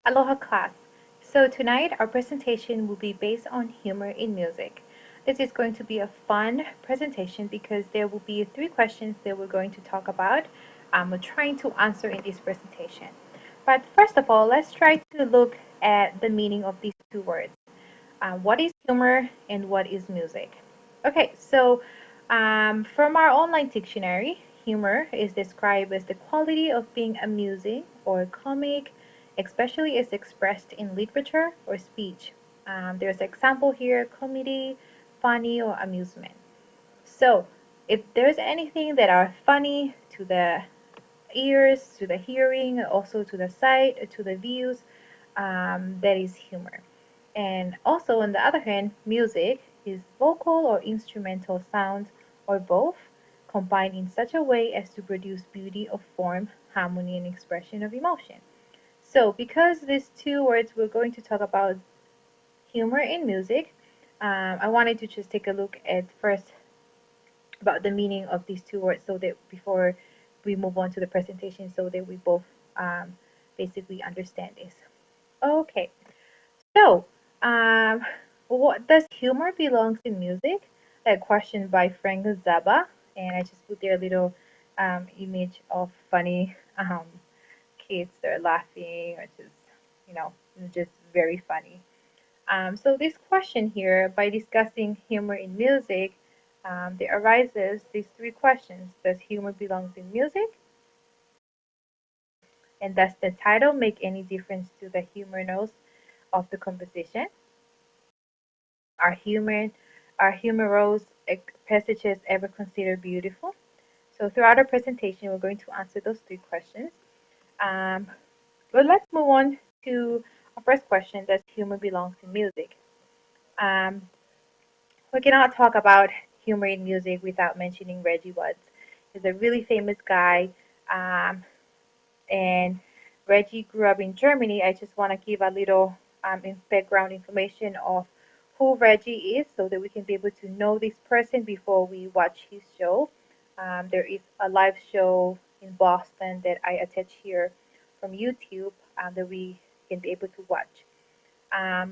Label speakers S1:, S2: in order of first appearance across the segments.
S1: Aloha class. So tonight our presentation will be based on humor in music. This is going to be a fun presentation because there will be three questions that we're going to talk about. We're trying to answer in this presentation. But first of all, let's try to look at the meaning of these two words. What is humor and what is music? Okay, so from our online dictionary, humor is described as the quality of being amusing or comic, especially as expressed in literature or speech. There's an example here: comedy, funny, or amusement. So, if there's anything that are funny to the ears, to the hearing, also to the sight, to the views, that is humor. And also, on the other hand, music is vocal or instrumental sounds or both combined in such a way as to produce beauty of form, harmony, and expression of emotion. So, because these two words we're going to talk about humor in music, I wanted to just take a look at first about the meaning of these two words so that before we move on to the presentation so that we both um, basically understand this. Okay, so what does humor belongs in music? A question by Frank Zappa, and I just put there a little image of funny kids that are laughing or just you know just very funny. So this question here, by discussing humor in music, there arises these three questions. Does humor belongs in music? And does the title make any difference to the humor notes of the composition? Are human, are humorous passages ever considered beautiful? So throughout our presentation, we're going to answer those three questions. Um, but let's move on to our first question: does humor belongs in music? Um, we cannot talk about humor in music without mentioning Reggie Watts. He's a really famous guy, um, and Reggie grew up in Germany. I just want to give a little background information of who Reggie is so that we can be able to know this person before we watch his show. There is a live show in Boston that I attach here from YouTube that we can be able to watch.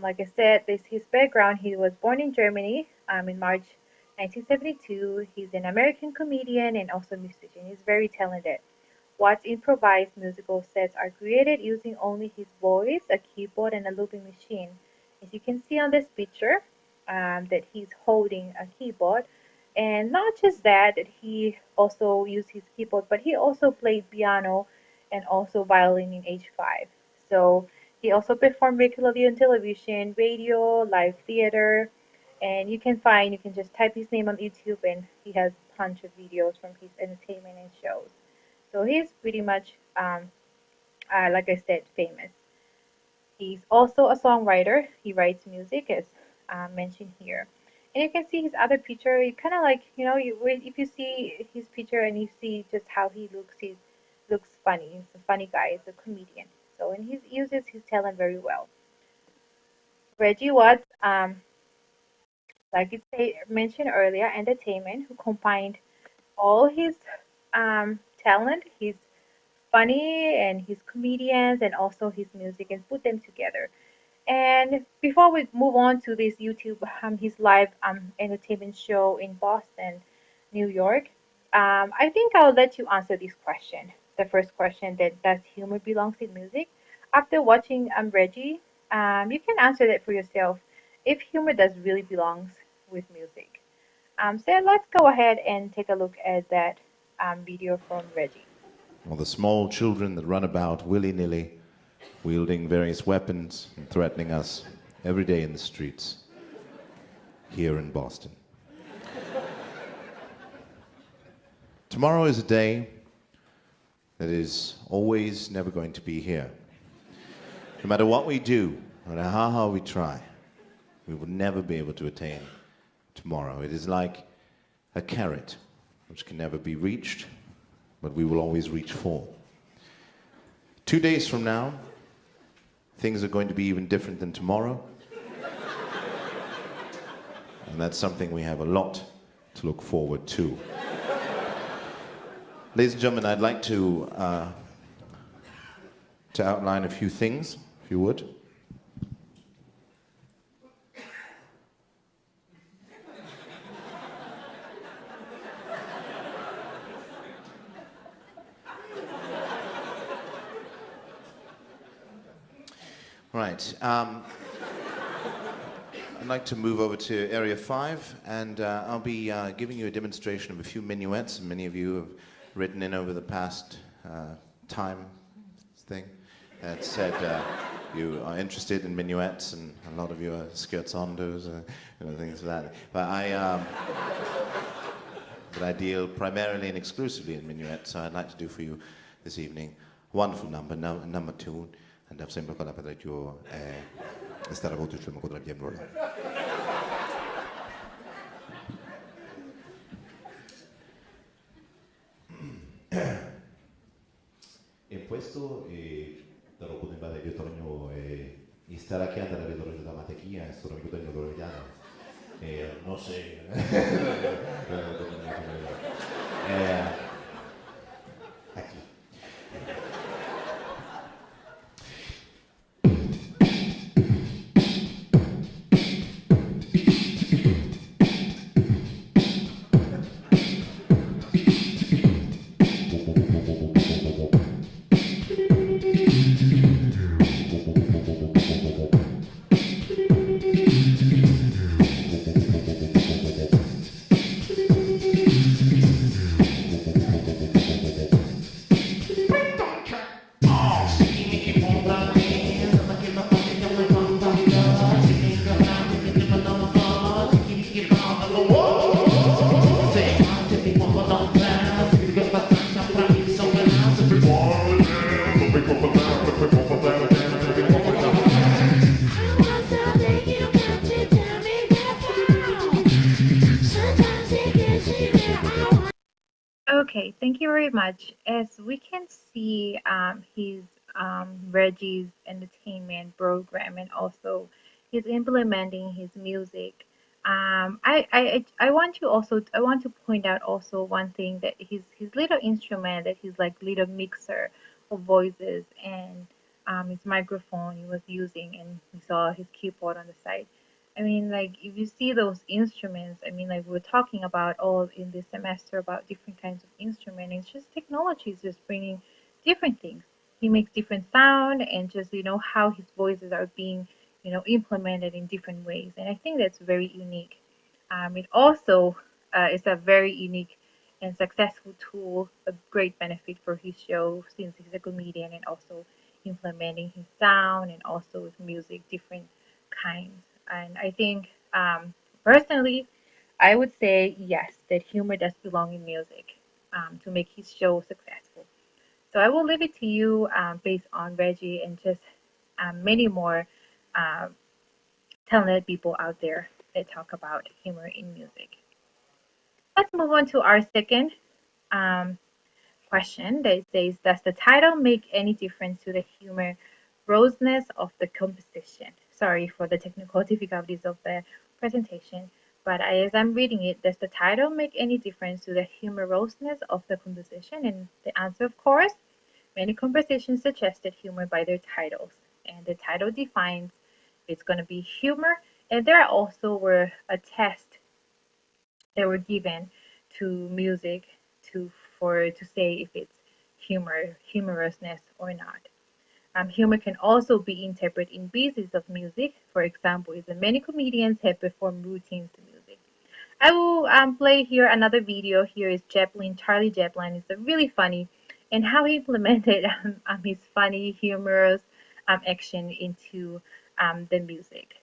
S1: Like I said, this his background. He was born in Germany in March 1972. He's an American comedian and also musician. He's very talented. Watts improvised musical sets are created using only his voice, a keyboard, and a looping machine. As you can see on this picture, that he's holding a keyboard. And not just that, that he also used his keyboard, but he also played piano and also violin in age 5. So he also performed regularly on television, radio, live theater, and you can just type his name on YouTube and he has tons of videos from his entertainment and shows. So he's pretty much, like I said, famous. He's also a songwriter. He writes music, as mentioned here. And you can see his other picture. You kind of like, if you see his picture and you see just how he looks funny. He's a funny guy. He's a comedian. So, and he uses his talent very well. Reggie Watts, like mentioned earlier, entertainment, who combined all his talent, his funny and his comedians and also his music and put them together. And before we move on to this YouTube, his live entertainment show in Boston, New York, I think I'll let you answer this question. The first question, that does humor belongs in music? After watching Reggie, you can answer that for yourself if humor does really belongs with music. So let's go ahead and take a look at that video from Reggie.
S2: Or the small children that run about willy-nilly, wielding various weapons and threatening us every day in the streets here in Boston. Tomorrow is a day that is always never going to be here. No matter what we do, no matter how hard we try, we will never be able to attain tomorrow. It is like a carrot which can never be reached, but we will always reach for. 2 days from now, things are going to be even different than tomorrow. And that's something we have a lot to look forward to. Ladies and gentlemen, I'd like to outline a few things, a if you would. Right. I'd like to move over to Area 5, and I'll be giving you a demonstration of a few minuets. Many of you have written in over the past time thing that said you are interested in minuets, and a lot of you are scherzondos, things like that. But I deal primarily and exclusively in minuets, so I'd like to do for you this evening a wonderful number tune, and I've sempre got that you stare a voce čemu kodra bien rola. E questo dallo kuten bada ritorno in stare che andare a ritorno da matekia e sto amico del loro italiano no sé aquí.
S1: Okay, thank you very much. As we can see, his Reggie's entertainment program, and also he's implementing his music. I want to also I want to point out also one thing, that his little instrument, that he's like little mixer of voices, and his microphone he was using, and we saw his keyboard on the side. I mean, like, if you see those instruments, I mean, like, we're talking about all in this semester about different kinds of instruments. It's just technology is just bringing different things. He makes different sound, and just how his voices are being implemented in different ways, and I think that's very unique. It also is a very unique and successful tool, a great benefit for his show, since he's a comedian, and also implementing his sound and also with music, different kinds. And I think, personally, I would say yes, that humor does belong in music to make his show successful. So I will leave it to you, based on Reggie and just many more uh, talented people out there that talk about humor in music. Let's move on to our second um, question that says, does the title make any difference to the humorousness of the composition? Sorry for the technical difficulties of the presentation, but as I'm reading it, does the title make any difference to the humorousness of the composition? And the answer, of course, many compositions suggested humor by their titles, and the title defines if it's going to be humor. And there also were a test that were given to music to say if it's humorousness or not. Humor can also be interpreted in pieces of music. For example, is that many comedians have performed routines to music. I will play here another video. Here is Charlie Chaplin. It's a really funny, and how he implemented his funny, humorous action into the music.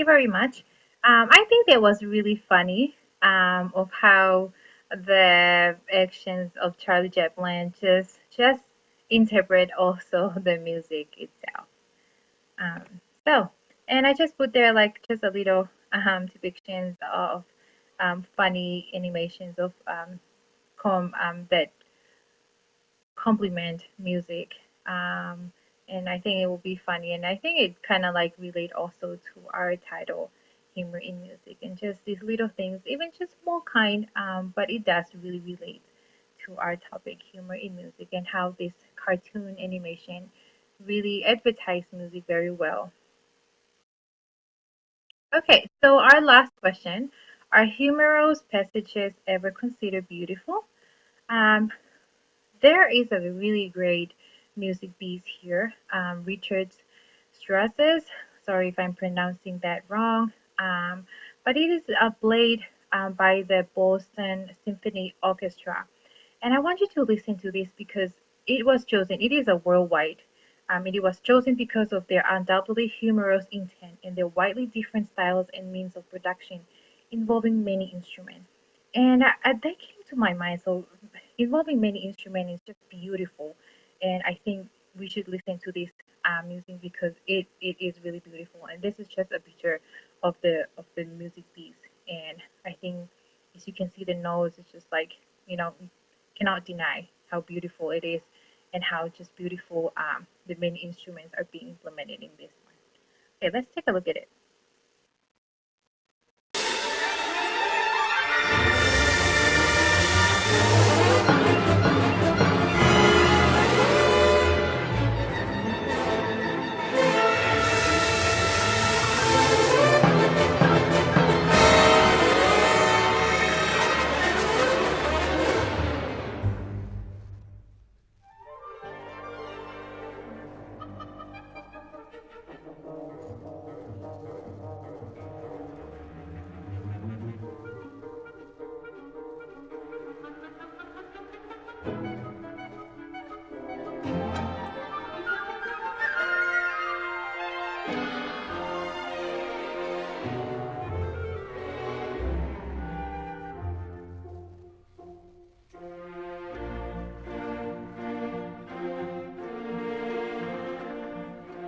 S1: you very much. I think that was really funny of how the actions of Charlie Chaplin just interpret also the music itself. Um, so, and I just put there like just a little depictions of funny animations of that complement music. And I think it will be funny, and I think it kind of like relate also to our title, humor in music, and just these little things, even just small kind, but it does really relate to our topic, humor in music, and how this cartoon animation really advertise music very well. Okay, so our last question: are humorous passages ever considered beautiful? Um, There is a really great music piece here. Richard Strauss's, sorry if I'm pronouncing that wrong, but it is played by the Boston Symphony Orchestra. And I want you to listen to this because it was chosen, it is a worldwide. It was chosen because of their undoubtedly humorous intent and their widely different styles and means of production involving many instruments. And that came to my mind. So involving many instruments is just beautiful. And I think we should listen to this music because it is really beautiful. And this is just a picture of the music piece. And I think as you can see the notes, it's just like, you know, cannot deny how beautiful it is and how just beautiful the many instruments are being implemented in this one. Okay, let's take a look at it.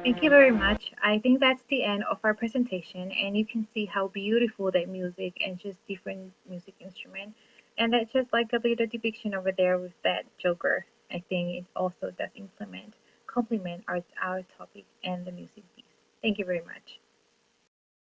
S1: Thank you very much. I think that's the end of our presentation, and you can see how beautiful that music and just different music instrument, and that's just like a little depiction over there with that Joker. I think it also does implement complement our topic and the music piece. Thank you very much.